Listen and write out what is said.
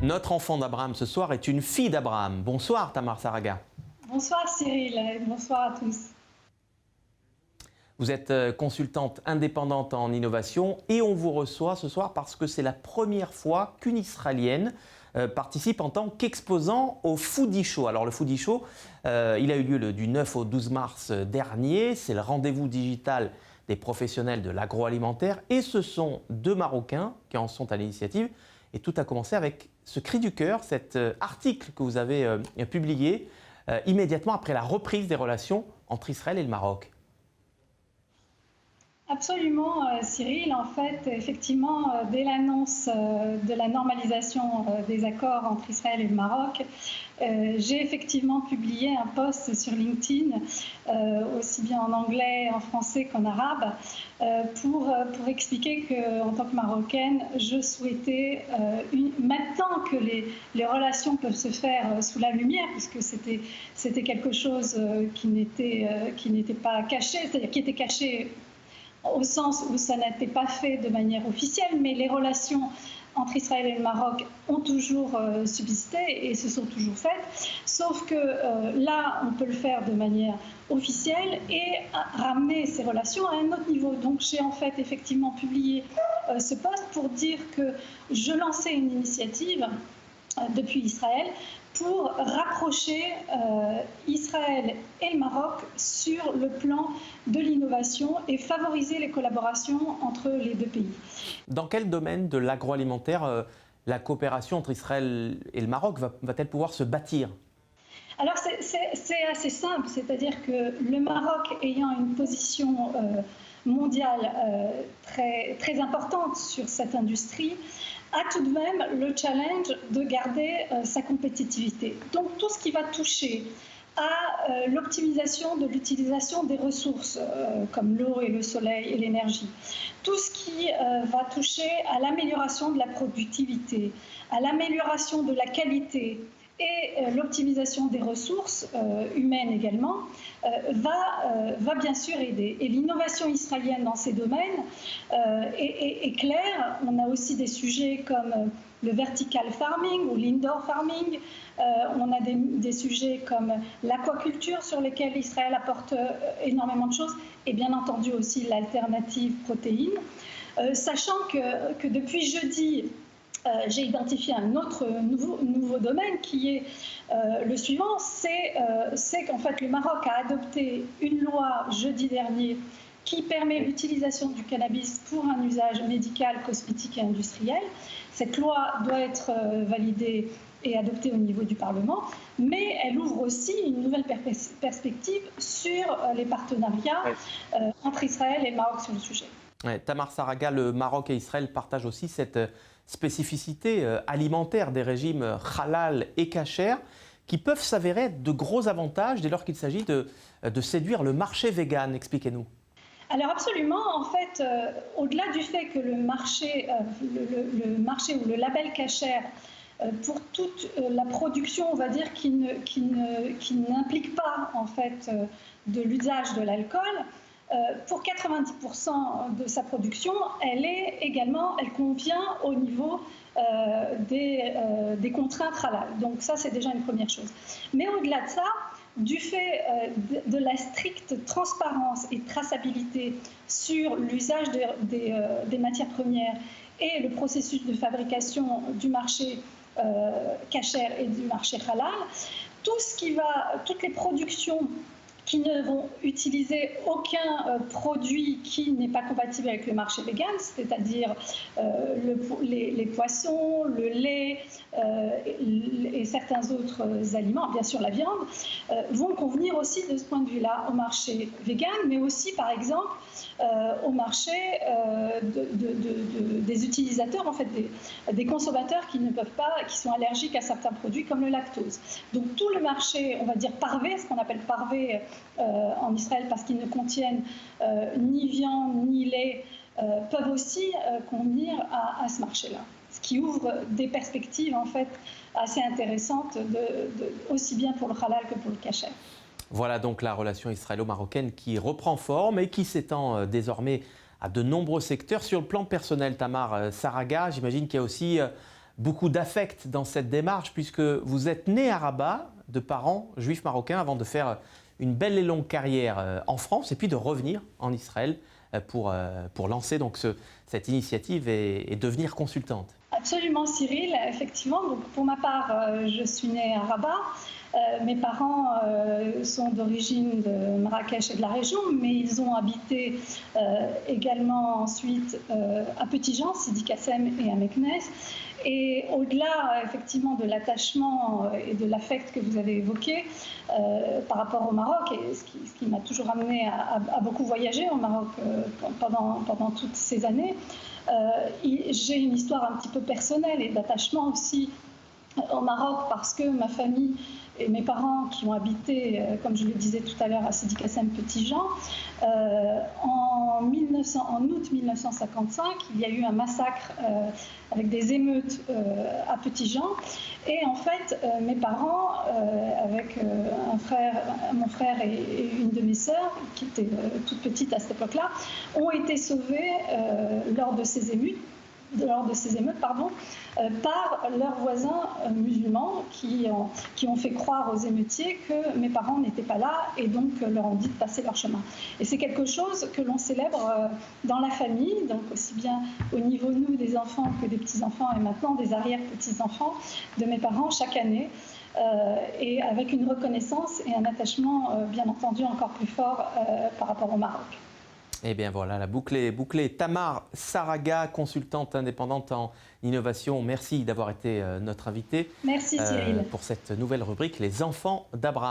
Notre enfant d'Abraham ce soir est une fille d'Abraham. Bonsoir Tamar Saraga. Bonsoir Cyril, bonsoir à tous. Vous êtes consultante indépendante en innovation et on vous reçoit ce soir parce que c'est la première fois qu'une Israélienne participe en tant qu'exposant au Foodie Show. Alors le Foodie Show, il a eu lieu du 9 au 12 mars dernier. C'est le rendez-vous digital des professionnels de l'agroalimentaire et ce sont deux Marocains qui en sont à l'initiative. Et tout a commencé avec ce cri du cœur, cet article que vous avez publié immédiatement après la reprise des relations entre Israël et le Maroc. Absolument, Cyril. En fait, effectivement, dès l'annonce de la normalisation des accords entre Israël et le Maroc, j'ai effectivement publié un post sur LinkedIn, aussi bien en anglais, en français qu'en arabe, pour expliquer qu'en tant que Marocaine, je souhaitais, maintenant que les relations peuvent se faire sous la lumière, puisque c'était quelque chose qui n'était pas caché, c'est-à-dire qui était caché au sens où ça n'était pas fait de manière officielle, mais les relations entre Israël et le Maroc ont toujours subsisté et se sont toujours faites, sauf que là, on peut le faire de manière officielle et ramener ces relations à un autre niveau. Donc j'ai en fait effectivement publié ce post pour dire que je lançais une initiative depuis Israël pour rapprocher Israël et le Maroc sur le plan de l'innovation et favoriser les collaborations entre les deux pays. Dans quel domaine de l'agroalimentaire la coopération entre Israël et le Maroc va-t-elle pouvoir se bâtir ? Alors c'est assez simple, c'est-à-dire que le Maroc ayant une position mondiale très, très importante sur cette industrie, a tout de même le challenge de garder sa compétitivité. Donc tout ce qui va toucher à l'optimisation de l'utilisation des ressources comme l'eau et le soleil et l'énergie, tout ce qui va toucher à l'amélioration de la productivité, à l'amélioration de la qualité et l'optimisation des ressources humaines également, va bien sûr aider. Et l'innovation israélienne dans ces domaines est claire. On a aussi des sujets comme le vertical farming ou l'indoor farming. On a des sujets comme l'aquaculture sur lesquels Israël apporte énormément de choses et bien entendu aussi l'alternative protéine. Sachant que depuis jeudi, j'ai identifié un autre nouveau domaine qui est le suivant, c'est qu'en fait le Maroc a adopté une loi jeudi dernier qui permet l'utilisation du cannabis pour un usage médical, cosmétique et industriel. Cette loi doit être validée et adoptée au niveau du Parlement, mais elle ouvre aussi une nouvelle perspective sur les partenariats entre Israël et le Maroc sur le sujet. Ouais, Tamar Saraga, le Maroc et Israël partagent aussi cette spécificité alimentaire des régimes halal et kasher qui peuvent s'avérer de gros avantages dès lors qu'il s'agit de séduire le marché vegan. Expliquez-nous. Alors absolument, en fait, au-delà du fait que le marché ou le label kasher, pour toute la production, on va dire, qui n'implique pas en fait de l'usage de l'alcool, pour 90% de sa production, elle convient au niveau des contraintes halal. Donc ça, c'est déjà une première chose. Mais au-delà de ça, du fait de la stricte transparence et traçabilité sur l'usage des matières premières et le processus de fabrication du marché kasher et du marché halal, toutes les productions qui ne vont utiliser aucun produit qui n'est pas compatible avec le marché vegan, c'est-à-dire les poissons, le lait et certains autres aliments, bien sûr la viande, vont convenir aussi de ce point de vue-là au marché vegan, mais aussi par exemple au marché des utilisateurs, en fait des consommateurs qui ne peuvent pas, qui sont allergiques à certains produits comme le lactose. Donc tout le marché, on va dire parvé, ce qu'on appelle parvé en Israël parce qu'ils ne contiennent ni viande ni lait, peuvent aussi convenir à ce marché-là. Ce qui ouvre des perspectives en fait assez intéressantes aussi bien pour le halal que pour le kasher. Voilà donc la relation israélo-marocaine qui reprend forme et qui s'étend désormais à de nombreux secteurs. Sur le plan personnel, Tamar Saraga, j'imagine qu'il y a aussi beaucoup d'affect dans cette démarche puisque vous êtes né à Rabat de parents juifs marocains avant de faire une belle et longue carrière en France et puis de revenir en Israël pour lancer donc cette initiative et devenir consultante. Absolument, Cyril. Effectivement, donc pour ma part, je suis née à Rabat. Mes parents sont d'origine de Marrakech et de la région, mais ils ont habité également ensuite à Petit-Jean, Sidi Kassem et à Meknès. Et au-delà effectivement de l'attachement et de l'affect que vous avez évoqué par rapport au Maroc, et ce qui m'a toujours amené à beaucoup voyager au Maroc pendant toutes ces années, j'ai une histoire un petit peu personnelle et d'attachement aussi au Maroc parce que ma famille et mes parents qui ont habité, comme je le disais tout à l'heure, à Sidi Kassem Petit-Jean, en août 1955, il y a eu un massacre avec des émeutes à Petit-Jean. Et en fait, mes parents, avec mon frère et une de mes sœurs, qui était toute petite à cette époque-là, ont été sauvés lors de ces émeutes, par leurs voisins musulmans qui ont fait croire aux émeutiers que mes parents n'étaient pas là et donc leur ont dit de passer leur chemin. Et c'est quelque chose que l'on célèbre dans la famille, donc aussi bien au niveau, nous, des enfants que des petits-enfants et maintenant des arrière-petits-enfants de mes parents chaque année. Et avec une reconnaissance et un attachement, bien entendu, encore plus fort par rapport au Maroc. Eh bien voilà, la boucle est bouclée. Tamar Saraga, consultante indépendante en innovation, merci d'avoir été notre invitée. Merci Cyril. Pour cette nouvelle rubrique, Les enfants d'Abraham.